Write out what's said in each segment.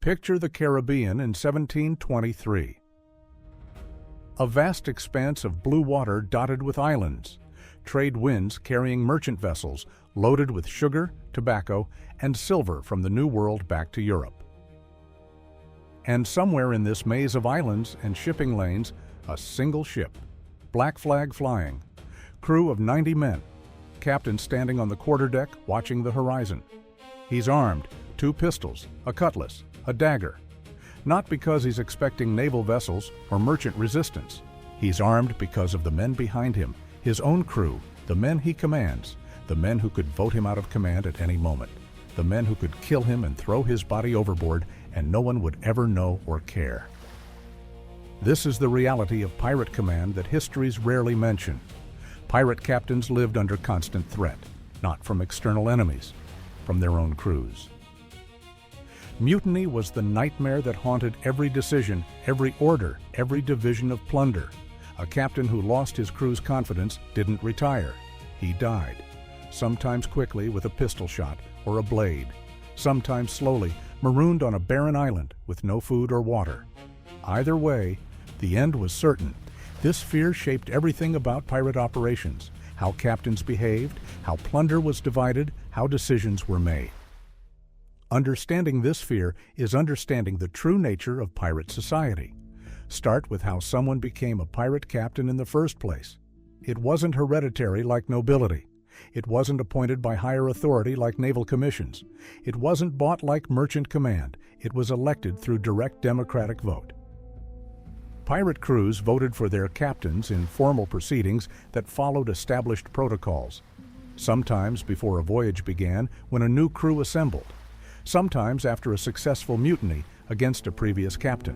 Picture the Caribbean in 1723. A vast expanse of blue water dotted with islands, trade winds carrying merchant vessels loaded with sugar, tobacco, and silver from the New World back to Europe. And somewhere in this maze of islands and shipping lanes, a single ship, black flag flying, crew of 90 men, captain standing on the quarterdeck watching the horizon. He's armed, 2 pistols, a cutlass, a dagger. Not because he's expecting naval vessels or merchant resistance. He's armed because of the men behind him, his own crew, the men he commands, the men who could vote him out of command at any moment, the men who could kill him and throw his body overboard and no one would ever know or care. This is the reality of pirate command that histories rarely mention. Pirate captains lived under constant threat, not from external enemies, from their own crews. Mutiny was the nightmare that haunted every decision, every order, every division of plunder. A captain who lost his crew's confidence didn't retire. He died, sometimes quickly with a pistol shot or a blade, sometimes slowly, marooned on a barren island with no food or water. Either way, the end was certain. This fear shaped everything about pirate operations, how captains behaved, how plunder was divided, how decisions were made. Understanding this fear is understanding the true nature of pirate society. Start with how someone became a pirate captain in the first place. It wasn't hereditary like nobility. It wasn't appointed by higher authority like naval commissions. It wasn't bought like merchant command. It was elected through direct democratic vote. Pirate crews voted for their captains in formal proceedings that followed established protocols. Sometimes before a voyage began, when a new crew assembled. Sometimes after a successful mutiny against a previous captain.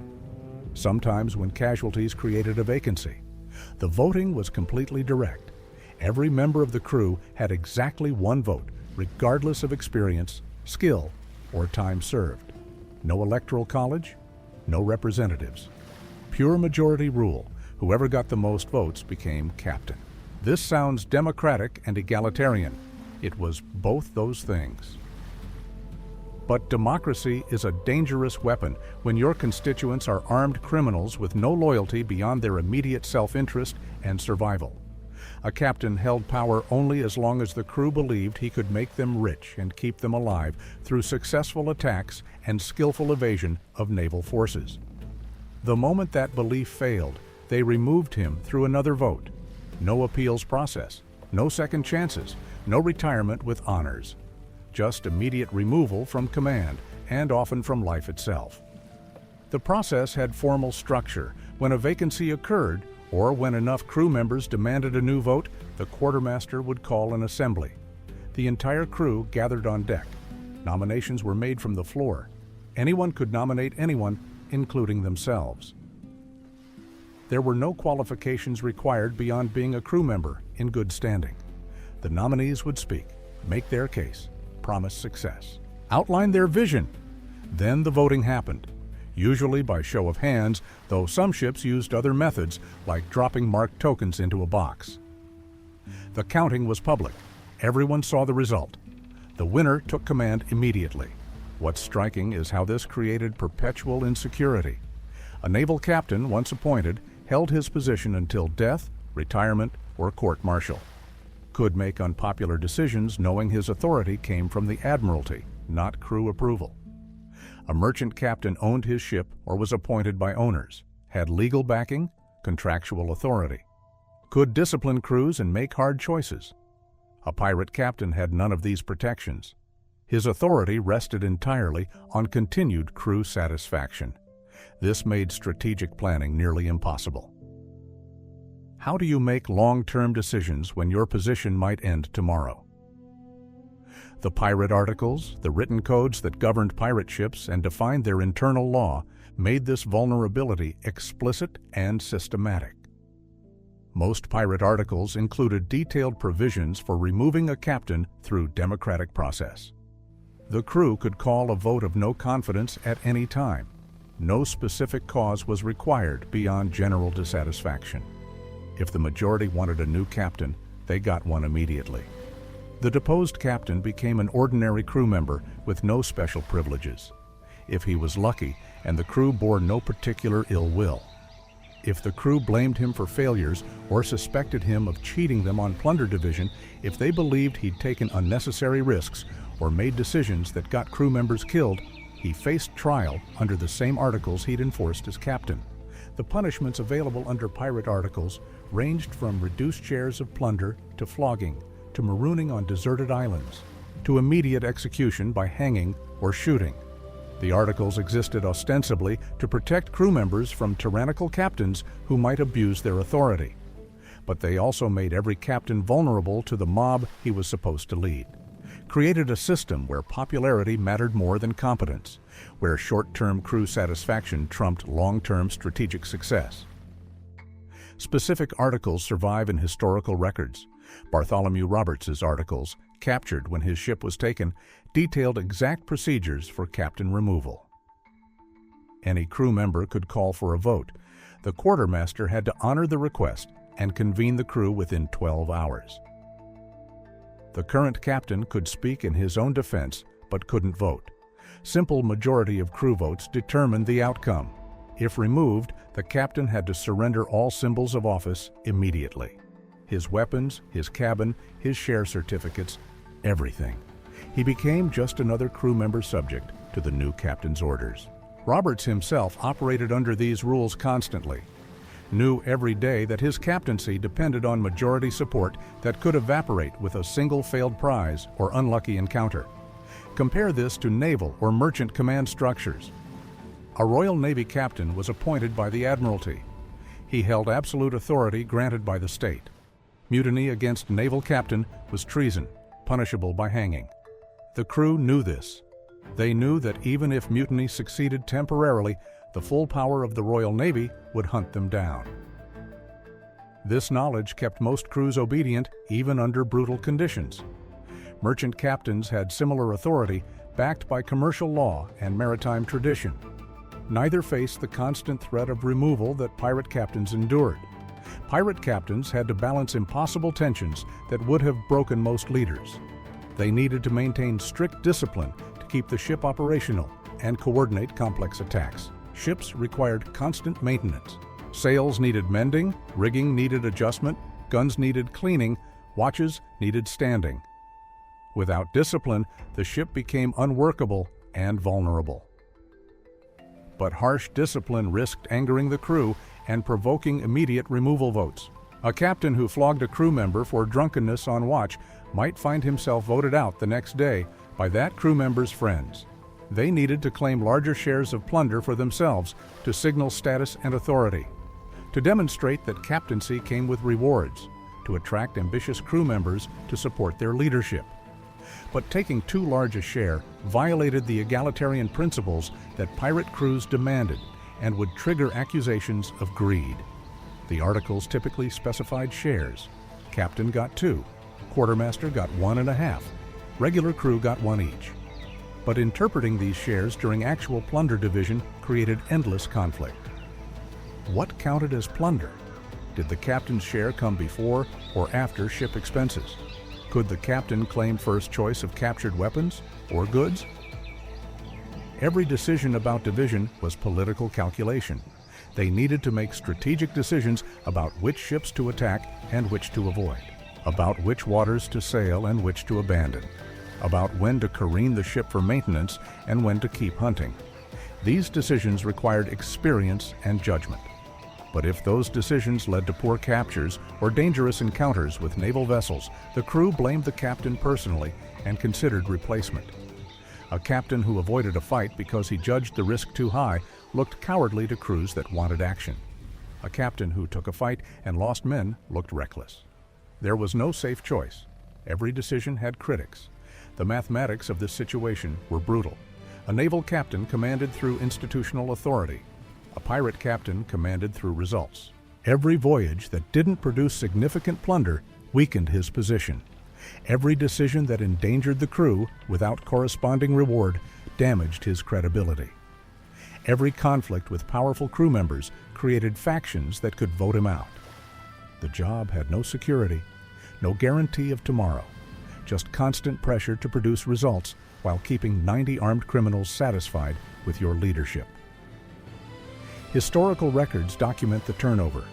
Sometimes when casualties created a vacancy. The voting was completely direct. Every member of the crew had exactly one vote, regardless of experience, skill, or time served. No electoral college, no representatives. Pure majority rule. Whoever got the most votes became captain. This sounds democratic and egalitarian. It was both those things. But democracy is a dangerous weapon when your constituents are armed criminals with no loyalty beyond their immediate self-interest and survival. A captain held power only as long as the crew believed he could make them rich and keep them alive through successful attacks and skillful evasion of naval forces. The moment that belief failed, they removed him through another vote. No appeals process, no second chances, no retirement with honors. Just immediate removal from command, and often from life itself. The process had formal structure. When a vacancy occurred, or when enough crew members demanded a new vote, the quartermaster would call an assembly. The entire crew gathered on deck. Nominations were made from the floor. Anyone could nominate anyone, including themselves. There were no qualifications required beyond being a crew member in good standing. The nominees would speak, make their case, promise success, outline their vision. Then the voting happened, usually by show of hands, though some ships used other methods like dropping marked tokens into a box. The counting was public. Everyone saw the result. The winner took command immediately. What's striking is how this created perpetual insecurity. A naval captain, once appointed, held his position until death, retirement, or court-martial. Could make unpopular decisions knowing his authority came from the admiralty, not crew approval. A merchant captain owned his ship or was appointed by owners, had legal backing, contractual authority. Could discipline crews and make hard choices. A pirate captain had none of these protections. His authority rested entirely on continued crew satisfaction. This made strategic planning nearly impossible. How do you make long-term decisions when your position might end tomorrow? The pirate articles, the written codes that governed pirate ships and defined their internal law, made this vulnerability explicit and systematic. Most pirate articles included detailed provisions for removing a captain through democratic process. The crew could call a vote of no confidence at any time. No specific cause was required beyond general dissatisfaction. If the majority wanted a new captain, they got one immediately. The deposed captain became an ordinary crew member with no special privileges. if he was lucky and the crew bore no particular ill will. If the crew blamed him for failures or suspected him of cheating them on plunder division, if they believed he'd taken unnecessary risks or made decisions that got crew members killed, he faced trial under the same articles he'd enforced as captain. The punishments available under pirate articles ranged from reduced shares of plunder to flogging, to marooning on deserted islands, to immediate execution by hanging or shooting. The articles existed ostensibly to protect crew members from tyrannical captains who might abuse their authority. But they also made every captain vulnerable to the mob he was supposed to lead, created a system where popularity mattered more than competence, where short-term crew satisfaction trumped long-term strategic success. Specific articles survive in historical records. Bartholomew Roberts's articles, captured when his ship was taken, detailed exact procedures for captain removal. Any crew member could call for a vote. The quartermaster had to honor the request and convene the crew within 12 hours. The current captain could speak in his own defense, but couldn't vote. Simple majority of crew votes determined the outcome. If removed, the captain had to surrender all symbols of office immediately. His weapons, his cabin, his share certificates, everything. He became just another crew member subject to the new captain's orders. Roberts himself operated under these rules constantly, knew every day that his captaincy depended on majority support that could evaporate with a single failed prize or unlucky encounter. Compare this to naval or merchant command structures. A Royal Navy captain was appointed by the Admiralty. He held absolute authority granted by the state. Mutiny against naval captain was treason, punishable by hanging. The crew knew this. They knew that even if mutiny succeeded temporarily, the full power of the Royal Navy would hunt them down. This knowledge kept most crews obedient even under brutal conditions. Merchant captains had similar authority, backed by commercial law and maritime tradition. Neither faced the constant threat of removal that pirate captains endured. Pirate captains had to balance impossible tensions that would have broken most leaders. They needed to maintain strict discipline to keep the ship operational and coordinate complex attacks. Ships required constant maintenance. Sails needed mending, rigging needed adjustment, guns needed cleaning, watches needed standing. Without discipline, the ship became unworkable and vulnerable. But harsh discipline risked angering the crew and provoking immediate removal votes. A captain who flogged a crew member for drunkenness on watch might find himself voted out the next day by that crew member's friends. They needed to claim larger shares of plunder for themselves to signal status and authority, to demonstrate that captaincy came with rewards, to attract ambitious crew members to support their leadership. But taking too large a share violated the egalitarian principles that pirate crews demanded and would trigger accusations of greed. The articles typically specified shares. Captain got 2, quartermaster got 1.5, regular crew got 1 each. But interpreting these shares during actual plunder division created endless conflict. What counted as plunder? Did the captain's share come before or after ship expenses? Could the captain claim first choice of captured weapons or goods? Every decision about division was political calculation. They needed to make strategic decisions about which ships to attack and which to avoid, about which waters to sail and which to abandon, about when to careen the ship for maintenance and when to keep hunting. These decisions required experience and judgment. But if those decisions led to poor captures or dangerous encounters with naval vessels, the crew blamed the captain personally and considered replacement. A captain who avoided a fight because he judged the risk too high looked cowardly to crews that wanted action. A captain who took a fight and lost men looked reckless. There was no safe choice. Every decision had critics. The mathematics of this situation were brutal. A naval captain commanded through institutional authority. A pirate captain commanded through results. Every voyage that didn't produce significant plunder weakened his position. Every decision that endangered the crew without corresponding reward damaged his credibility. Every conflict with powerful crew members created factions that could vote him out. The job had no security, no guarantee of tomorrow. just constant pressure to produce results while keeping 90 armed criminals satisfied with your leadership. Historical records document the turnover.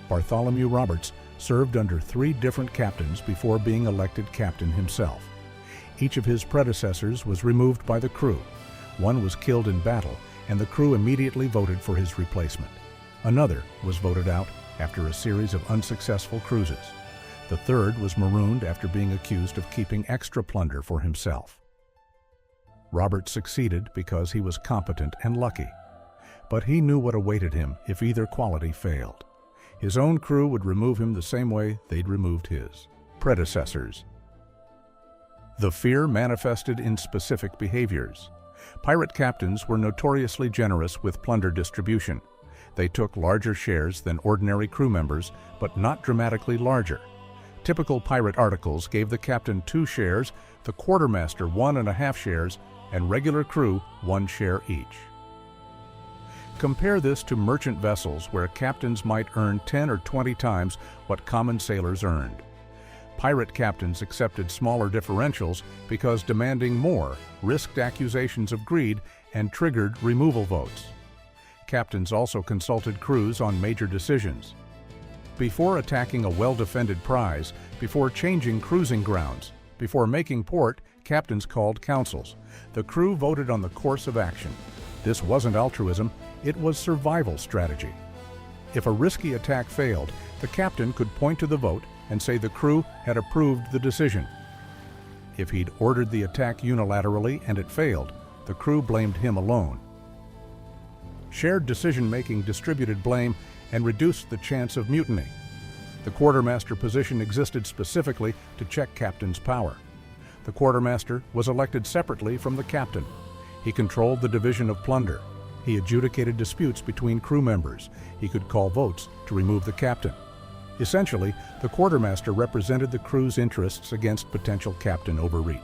Bartholomew Roberts served under 3 different captains before being elected captain himself. Each of his predecessors was removed by the crew. One was killed in battle, and the crew immediately voted for his replacement. Another was voted out after a series of unsuccessful cruises. The third was marooned after being accused of keeping extra plunder for himself. Roberts succeeded because he was competent and lucky, but he knew what awaited him if either quality failed. His own crew would remove him the same way they'd removed his predecessors. The fear manifested in specific behaviors. Pirate captains were notoriously generous with plunder distribution. They took larger shares than ordinary crew members, but not dramatically larger. Typical pirate articles gave the captain 2 shares, the quartermaster 1.5 shares, and regular crew 1 share each. Compare this to merchant vessels where captains might earn 10 or 20 times what common sailors earned. Pirate captains accepted smaller differentials because demanding more risked accusations of greed and triggered removal votes. Captains also consulted crews on major decisions. Before attacking a well-defended prize, before changing cruising grounds, before making port, captains called councils. The crew voted on the course of action. This wasn't altruism, it was survival strategy. If a risky attack failed, the captain could point to the vote and say the crew had approved the decision. If he'd ordered the attack unilaterally and it failed, the crew blamed him alone. Shared decision-making distributed blame and reduced the chance of mutiny. The quartermaster position existed specifically to check captain's power. The quartermaster was elected separately from the captain. He controlled the division of plunder. He adjudicated disputes between crew members. He could call votes to remove the captain. Essentially, the quartermaster represented the crew's interests against potential captain overreach.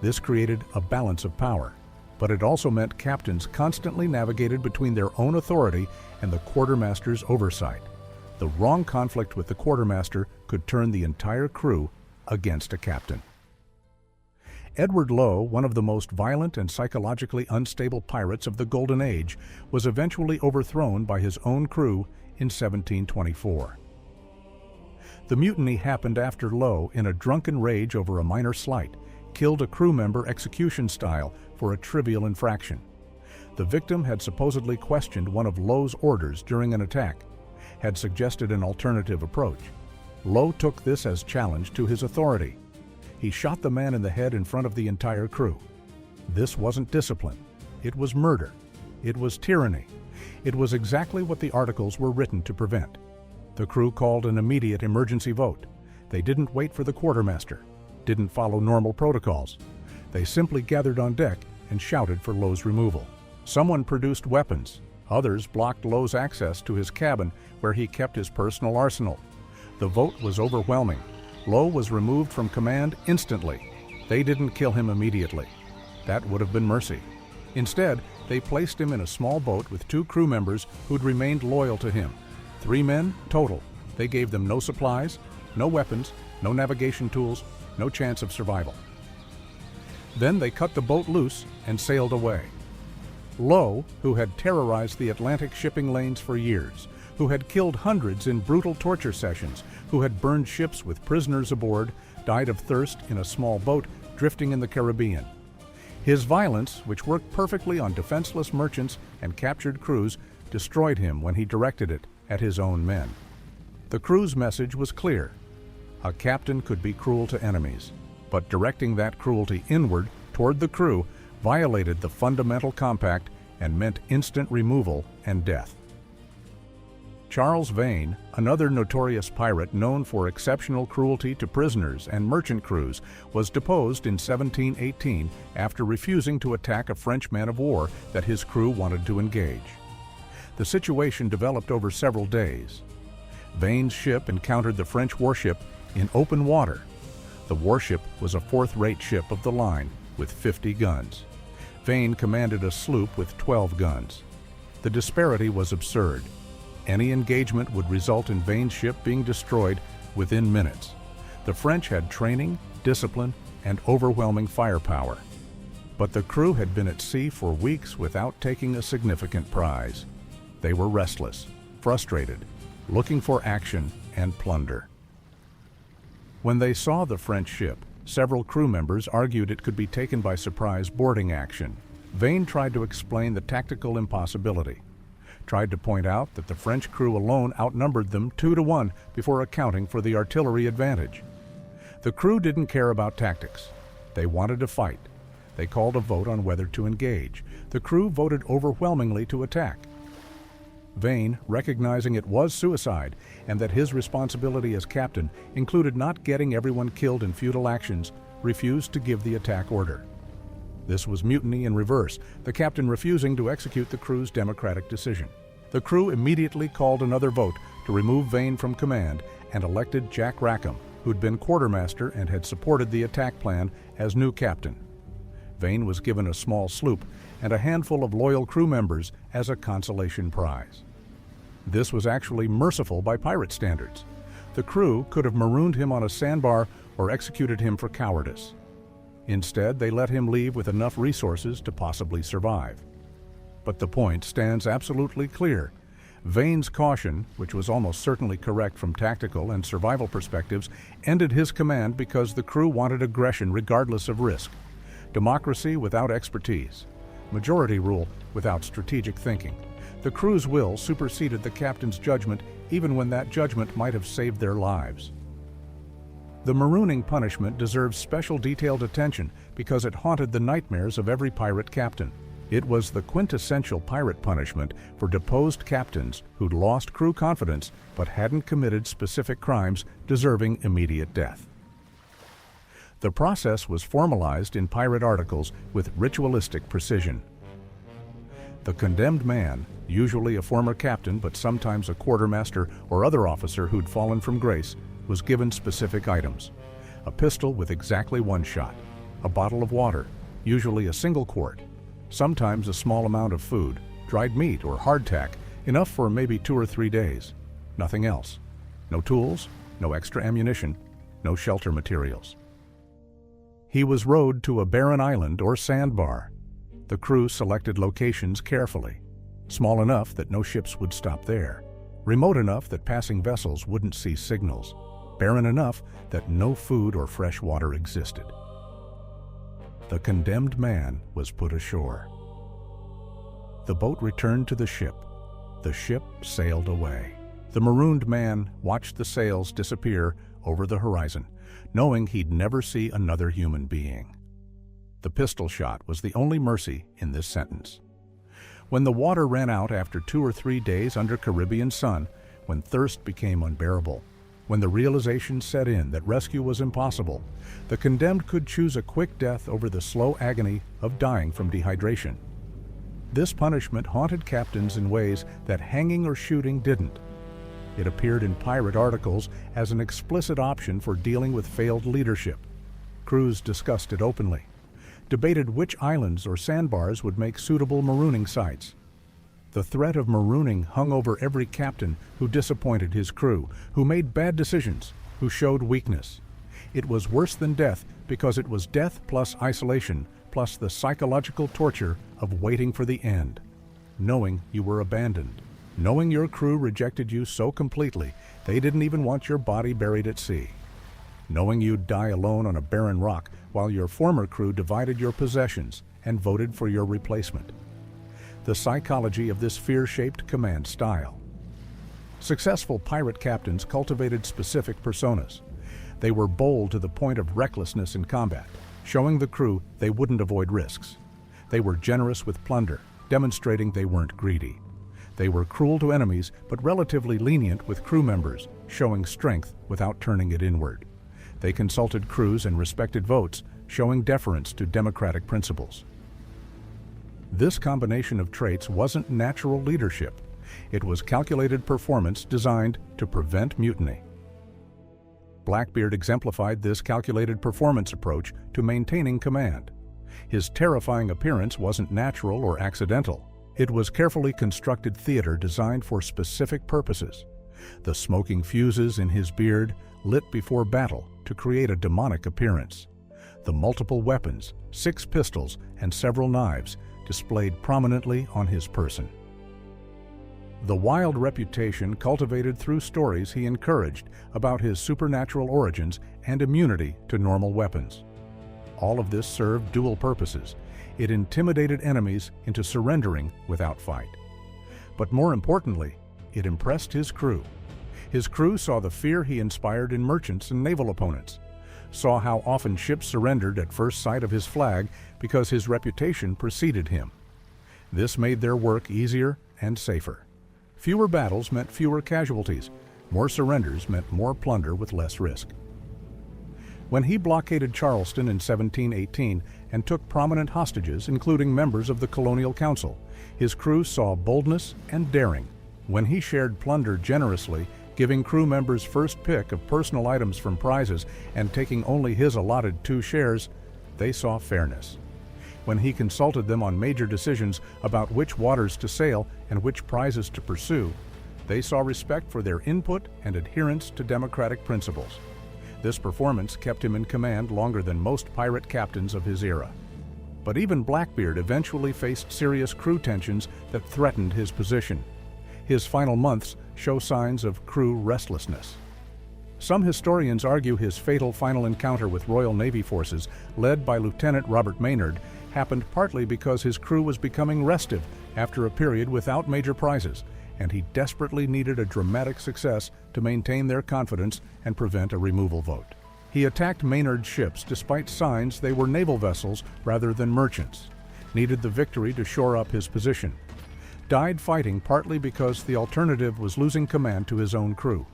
This created a balance of power, but it also meant captains constantly navigated between their own authority and the quartermaster's oversight. The wrong conflict with the quartermaster could turn the entire crew against a captain. Edward Lowe, one of the most violent and psychologically unstable pirates of the Golden Age, was eventually overthrown by his own crew in 1724. The mutiny happened after Lowe, in a drunken rage over a minor slight, killed a crew member execution style for a trivial infraction. The victim had supposedly questioned one of Lowe's orders during an attack, had suggested an alternative approach. Lowe took this as challenge to his authority. He shot the man in the head in front of the entire crew. This wasn't discipline. It was murder. It was tyranny. It was exactly what the articles were written to prevent. The crew called an immediate emergency vote. They didn't wait for the quartermaster, didn't follow normal protocols. They simply gathered on deck and shouted for Lowe's removal. Someone produced weapons. Others blocked Lowe's access to his cabin where he kept his personal arsenal. The vote was overwhelming. Lowe was removed from command instantly. They didn't kill him immediately. That would have been mercy. Instead, they placed him in a small boat with 2 crew members who'd remained loyal to him. 3 men total. They gave them no supplies, no weapons, no navigation tools, no chance of survival. Then they cut the boat loose and sailed away. Lowe, who had terrorized the Atlantic shipping lanes for years, who had killed hundreds in brutal torture sessions, who had burned ships with prisoners aboard, died of thirst in a small boat drifting in the Caribbean. His violence, which worked perfectly on defenseless merchants and captured crews, destroyed him when he directed it at his own men. The crew's message was clear. A captain could be cruel to enemies, but directing that cruelty inward toward the crew violated the fundamental compact and meant instant removal and death. Charles Vane, another notorious pirate known for exceptional cruelty to prisoners and merchant crews, was deposed in 1718 after refusing to attack a French man of war that his crew wanted to engage. The situation developed over several days. Vane's ship encountered the French warship in open water. The warship was a 4th-rate ship of the line with 50 guns. Vane commanded a sloop with 12 guns. The disparity was absurd. Any engagement would result in Vane's ship being destroyed within minutes. The French had training, discipline, and overwhelming firepower. But the crew had been at sea for weeks without taking a significant prize. They were restless, frustrated, looking for action and plunder. When they saw the French ship, several crew members argued it could be taken by surprise boarding action. Vane tried to explain the tactical impossibility, tried to point out that the French crew alone outnumbered them 2-1 before accounting for the artillery advantage. The crew didn't care about tactics. They wanted to fight. They called a vote on whether to engage. The crew voted overwhelmingly to attack. Vane, recognizing it was suicide and that his responsibility as captain included not getting everyone killed in futile actions, refused to give the attack order. This was mutiny in reverse, the captain refusing to execute the crew's democratic decision. The crew immediately called another vote to remove Vane from command and elected Jack Rackham, who'd been quartermaster and had supported the attack plan, as new captain. Vane was given a small sloop and a handful of loyal crew members as a consolation prize. This was actually merciful by pirate standards. The crew could have marooned him on a sandbar or executed him for cowardice. Instead, they let him leave with enough resources to possibly survive. But the point stands absolutely clear. Vane's caution, which was almost certainly correct from tactical and survival perspectives, ended his command because the crew wanted aggression regardless of risk. Democracy without expertise. Majority rule without strategic thinking. The crew's will superseded the captain's judgment, even when that judgment might have saved their lives. The marooning punishment deserves special detailed attention because it haunted the nightmares of every pirate captain. It was the quintessential pirate punishment for deposed captains who'd lost crew confidence but hadn't committed specific crimes deserving immediate death. The process was formalized in pirate articles with ritualistic precision. The condemned man, usually a former captain but sometimes a quartermaster or other officer who'd fallen from grace, was given specific items: a pistol with exactly 1 shot, a bottle of water, usually a single quart, sometimes a small amount of food, dried meat or hardtack, enough for maybe 2 or 3 days. Nothing else. No tools, no extra ammunition, no shelter materials. He was rowed to a barren island or sandbar. The crew selected locations carefully, small enough that no ships would stop there, remote enough that passing vessels wouldn't see signals, barren enough that no food or fresh water existed. The condemned man was put ashore. The boat returned to the ship. The ship sailed away. The marooned man watched the sails disappear over the horizon, knowing he'd never see another human being. The pistol shot was the only mercy in this sentence. When the water ran out after 2 or 3 days under Caribbean sun, when thirst became unbearable, when the realization set in that rescue was impossible, the condemned could choose a quick death over the slow agony of dying from dehydration. This punishment haunted captains in ways that hanging or shooting didn't. It appeared in pirate articles as an explicit option for dealing with failed leadership. Crews discussed it openly, debated which islands or sandbars would make suitable marooning sites. The threat of marooning hung over every captain who disappointed his crew, who made bad decisions, who showed weakness. It was worse than death because it was death plus isolation, plus the psychological torture of waiting for the end, knowing you were abandoned, knowing your crew rejected you so completely they didn't even want your body buried at sea, knowing you'd die alone on a barren rock while your former crew divided your possessions and voted for your replacement. The psychology of this fear-shaped command style. Successful pirate captains cultivated specific personas. They were bold to the point of recklessness in combat, showing the crew they wouldn't avoid risks. They were generous with plunder, demonstrating they weren't greedy. They were cruel to enemies, but relatively lenient with crew members, showing strength without turning it inward. They consulted crews and respected votes, showing deference to democratic principles. This combination of traits wasn't natural leadership. It was calculated performance designed to prevent mutiny. Blackbeard exemplified this calculated performance approach to maintaining command. His terrifying appearance wasn't natural or accidental. It was carefully constructed theater designed for specific purposes. The smoking fuses in his beard, lit before battle, to create a demonic appearance. The multiple weapons, 6 pistols, and several knives displayed prominently on his person. The wild reputation cultivated through stories he encouraged about his supernatural origins and immunity to normal weapons. All of this served dual purposes. It intimidated enemies into surrendering without fight. But more importantly, it impressed his crew. His crew saw the fear he inspired in merchants and naval opponents, saw how often ships surrendered at first sight of his flag because his reputation preceded him. This made their work easier and safer. Fewer battles meant fewer casualties. More surrenders meant more plunder with less risk. When he blockaded Charleston in 1718 and took prominent hostages, including members of the Colonial Council, his crew saw boldness and daring. When he shared plunder generously, giving crew members first pick of personal items from prizes and taking only his allotted 2 shares, they saw fairness. When he consulted them on major decisions about which waters to sail and which prizes to pursue, they saw respect for their input and adherence to democratic principles. This performance kept him in command longer than most pirate captains of his era. But even Blackbeard eventually faced serious crew tensions that threatened his position. His final months show signs of crew restlessness. Some historians argue his fatal final encounter with Royal Navy forces, led by Lieutenant Robert Maynard, happened partly because his crew was becoming restive after a period without major prizes, and he desperately needed a dramatic success to maintain their confidence and prevent a removal vote. He attacked Maynard's ships despite signs they were naval vessels rather than merchants, needed the victory to shore up his position, died fighting partly because the alternative was losing command to his own crew.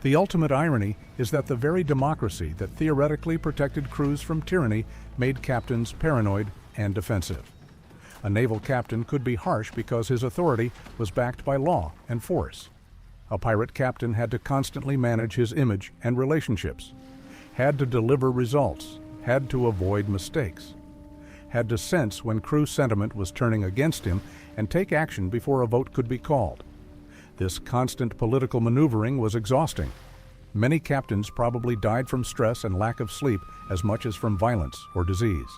The ultimate irony is that the very democracy that theoretically protected crews from tyranny made captains paranoid and defensive. A naval captain could be harsh because his authority was backed by law and force. A pirate captain had to constantly manage his image and relationships, had to deliver results, had to avoid mistakes, had to sense when crew sentiment was turning against him and take action before a vote could be called. This constant political maneuvering was exhausting. Many captains probably died from stress and lack of sleep as much as from violence or disease.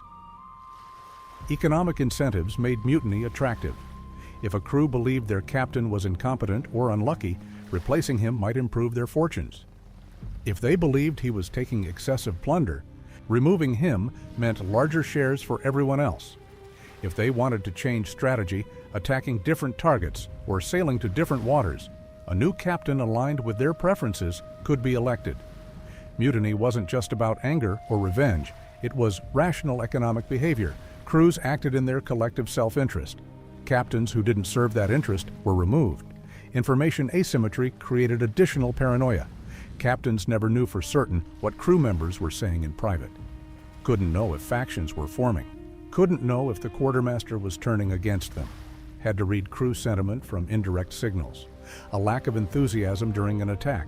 Economic incentives made mutiny attractive. If a crew believed their captain was incompetent or unlucky, replacing him might improve their fortunes. If they believed he was taking excessive plunder, removing him meant larger shares for everyone else. If they wanted to change strategy, attacking different targets or sailing to different waters, a new captain aligned with their preferences could be elected. Mutiny wasn't just about anger or revenge, it was rational economic behavior. Crews acted in their collective self-interest. Captains who didn't serve that interest were removed. Information asymmetry created additional paranoia. Captains never knew for certain what crew members were saying in private. Couldn't know if factions were forming. Couldn't know if the quartermaster was turning against them. Had to read crew sentiment from indirect signals. A lack of enthusiasm during an attack.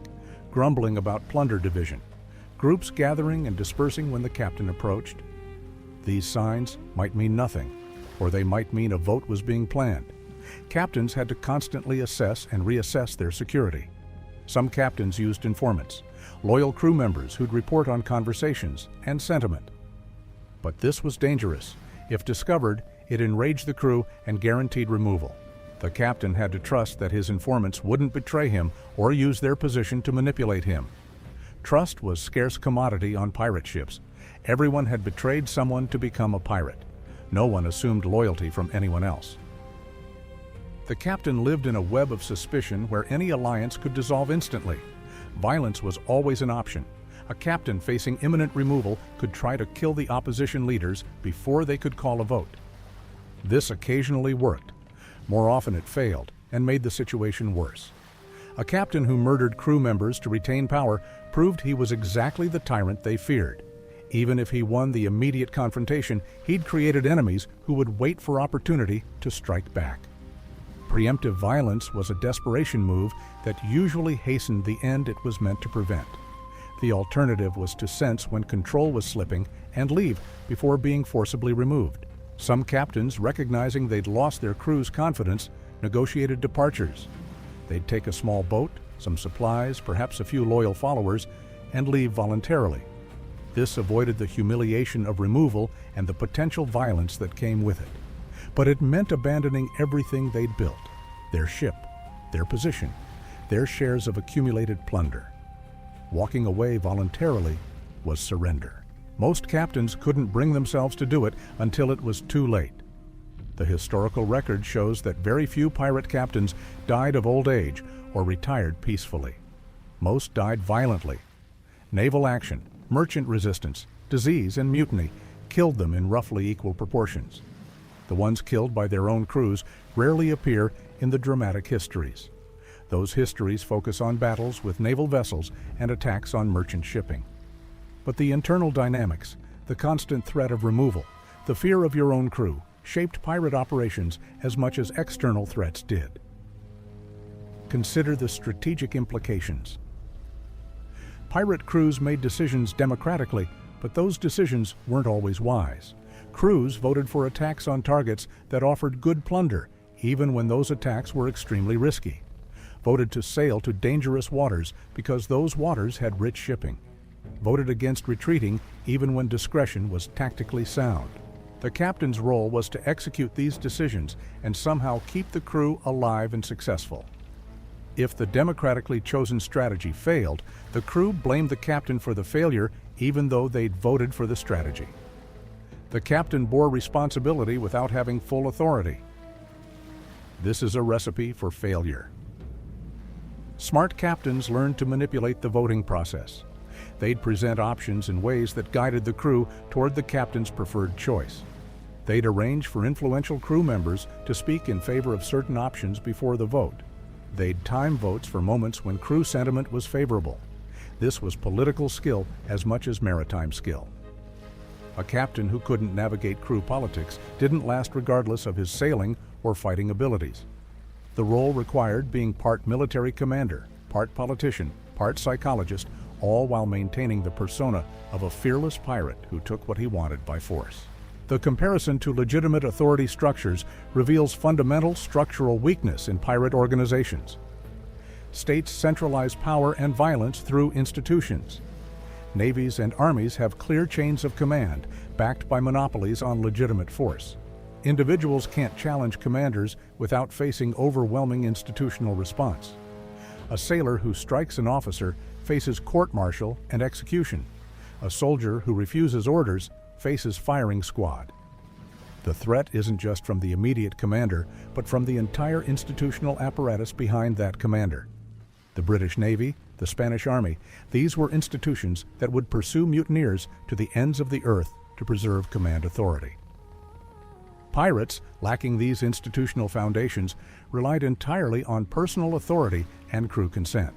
Grumbling about plunder division. Groups gathering and dispersing when the captain approached. These signs might mean nothing, or they might mean a vote was being planned. Captains had to constantly assess and reassess their security. Some captains used informants, loyal crew members who'd report on conversations and sentiment. But this was dangerous. If discovered, it enraged the crew and guaranteed removal. The captain had to trust that his informants wouldn't betray him or use their position to manipulate him. Trust was scarce commodity on pirate ships. Everyone had betrayed someone to become a pirate. No one assumed loyalty from anyone else. The captain lived in a web of suspicion where any alliance could dissolve instantly. Violence was always an option. A captain facing imminent removal could try to kill the opposition leaders before they could call a vote. This occasionally worked. More often it failed and made the situation worse. A captain who murdered crew members to retain power proved he was exactly the tyrant they feared. Even if he won the immediate confrontation, he'd created enemies who would wait for opportunity to strike back. Preemptive violence was a desperation move that usually hastened the end it was meant to prevent. The alternative was to sense when control was slipping and leave before being forcibly removed. Some captains, recognizing they'd lost their crew's confidence, negotiated departures. They'd take a small boat, some supplies, perhaps a few loyal followers, and leave voluntarily. This avoided the humiliation of removal and the potential violence that came with it. But it meant abandoning everything they'd built: their ship, their position, their shares of accumulated plunder. Walking away voluntarily was surrender. Most captains couldn't bring themselves to do it until it was too late. The historical record shows that very few pirate captains died of old age or retired peacefully. Most died violently. Naval action, merchant resistance, disease, and mutiny killed them in roughly equal proportions. The ones killed by their own crews rarely appear in the dramatic histories. Those histories focus on battles with naval vessels and attacks on merchant shipping. But the internal dynamics, the constant threat of removal, the fear of your own crew, shaped pirate operations as much as external threats did. Consider the strategic implications. Pirate crews made decisions democratically, but those decisions weren't always wise. Crews voted for attacks on targets that offered good plunder, even when those attacks were extremely risky. Voted to sail to dangerous waters because those waters had rich shipping. Voted against retreating even when discretion was tactically sound. The captain's role was to execute these decisions and somehow keep the crew alive and successful. If the democratically chosen strategy failed, the crew blamed the captain for the failure even though they'd voted for the strategy. The captain bore responsibility without having full authority. This is a recipe for failure. Smart captains learned to manipulate the voting process. They'd present options in ways that guided the crew toward the captain's preferred choice. They'd arrange for influential crew members to speak in favor of certain options before the vote. They'd time votes for moments when crew sentiment was favorable. This was political skill as much as maritime skill. A captain who couldn't navigate crew politics didn't last regardless of his sailing or fighting abilities. The role required being part military commander, part politician, part psychologist, all while maintaining the persona of a fearless pirate who took what he wanted by force. The comparison to legitimate authority structures reveals fundamental structural weakness in pirate organizations. States centralize power and violence through institutions. Navies and armies have clear chains of command, backed by monopolies on legitimate force. Individuals can't challenge commanders without facing overwhelming institutional response. A sailor who strikes an officer faces court-martial and execution. A soldier who refuses orders faces firing squad. The threat isn't just from the immediate commander, but from the entire institutional apparatus behind that commander. The British Navy, the Spanish Army, these were institutions that would pursue mutineers to the ends of the earth to preserve command authority. Pirates, lacking these institutional foundations, relied entirely on personal authority and crew consent.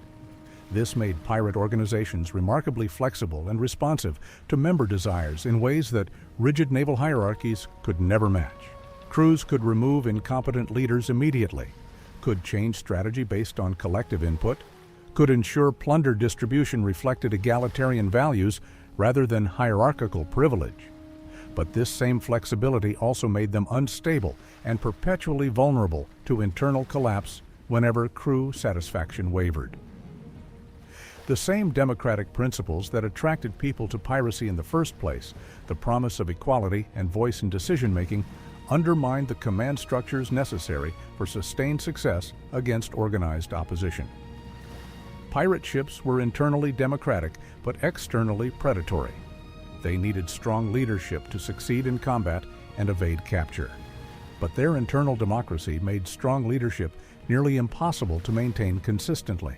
This made pirate organizations remarkably flexible and responsive to member desires in ways that rigid naval hierarchies could never match. Crews could remove incompetent leaders immediately, could change strategy based on collective input, could ensure plunder distribution reflected egalitarian values rather than hierarchical privilege. But this same flexibility also made them unstable and perpetually vulnerable to internal collapse whenever crew satisfaction wavered. The same democratic principles that attracted people to piracy in the first place, the promise of equality and voice in decision-making, undermined the command structures necessary for sustained success against organized opposition. Pirate ships were internally democratic but externally predatory. They needed strong leadership to succeed in combat and evade capture. But their internal democracy made strong leadership nearly impossible to maintain consistently.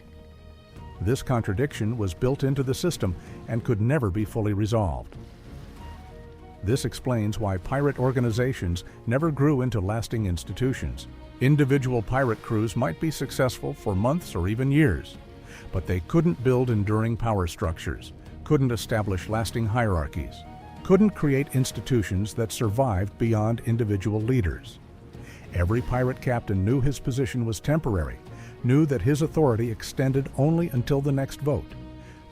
This contradiction was built into the system and could never be fully resolved. This explains why pirate organizations never grew into lasting institutions. Individual pirate crews might be successful for months or even years, but they couldn't build enduring power structures, couldn't establish lasting hierarchies, couldn't create institutions that survived beyond individual leaders. Every pirate captain knew his position was temporary, knew that his authority extended only until the next vote,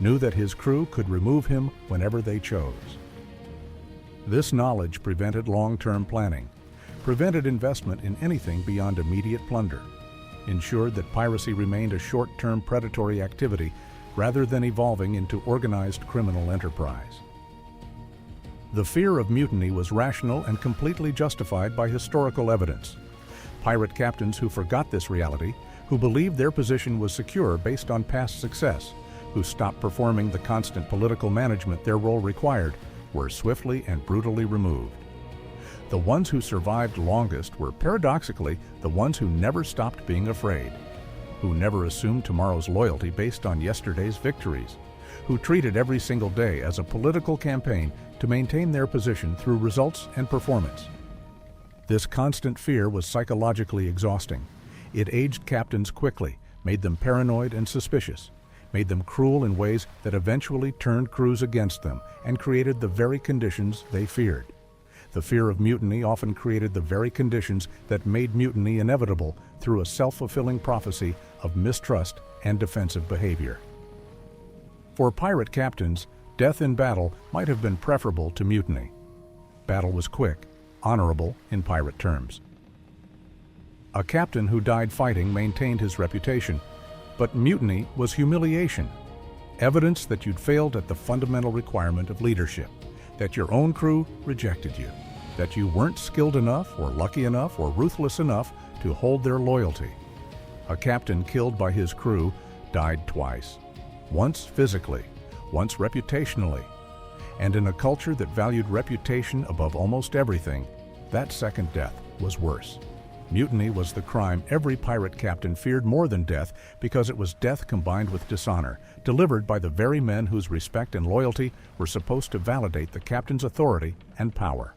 knew that his crew could remove him whenever they chose. This knowledge prevented long-term planning, prevented investment in anything beyond immediate plunder, ensured that piracy remained a short-term predatory activity rather than evolving into organized criminal enterprise. The fear of mutiny was rational and completely justified by historical evidence. Pirate captains who forgot this reality, who believed their position was secure based on past success, who stopped performing the constant political management their role required, were swiftly and brutally removed. The ones who survived longest were paradoxically the ones who never stopped being afraid, who never assumed tomorrow's loyalty based on yesterday's victories, who treated every single day as a political campaign to maintain their position through results and performance. This constant fear was psychologically exhausting. It aged captains quickly, made them paranoid and suspicious, made them cruel in ways that eventually turned crews against them and created the very conditions they feared. The fear of mutiny often created the very conditions that made mutiny inevitable through a self-fulfilling prophecy of mistrust and defensive behavior. For pirate captains, death in battle might have been preferable to mutiny. Battle was quick, honorable in pirate terms. A captain who died fighting maintained his reputation, but mutiny was humiliation, evidence that you'd failed at the fundamental requirement of leadership, that your own crew rejected you, that you weren't skilled enough or lucky enough or ruthless enough to hold their loyalty. A captain killed by his crew died twice, once physically, once reputationally, and in a culture that valued reputation above almost everything, that second death was worse. Mutiny was the crime every pirate captain feared more than death because it was death combined with dishonor, delivered by the very men whose respect and loyalty were supposed to validate the captain's authority and power.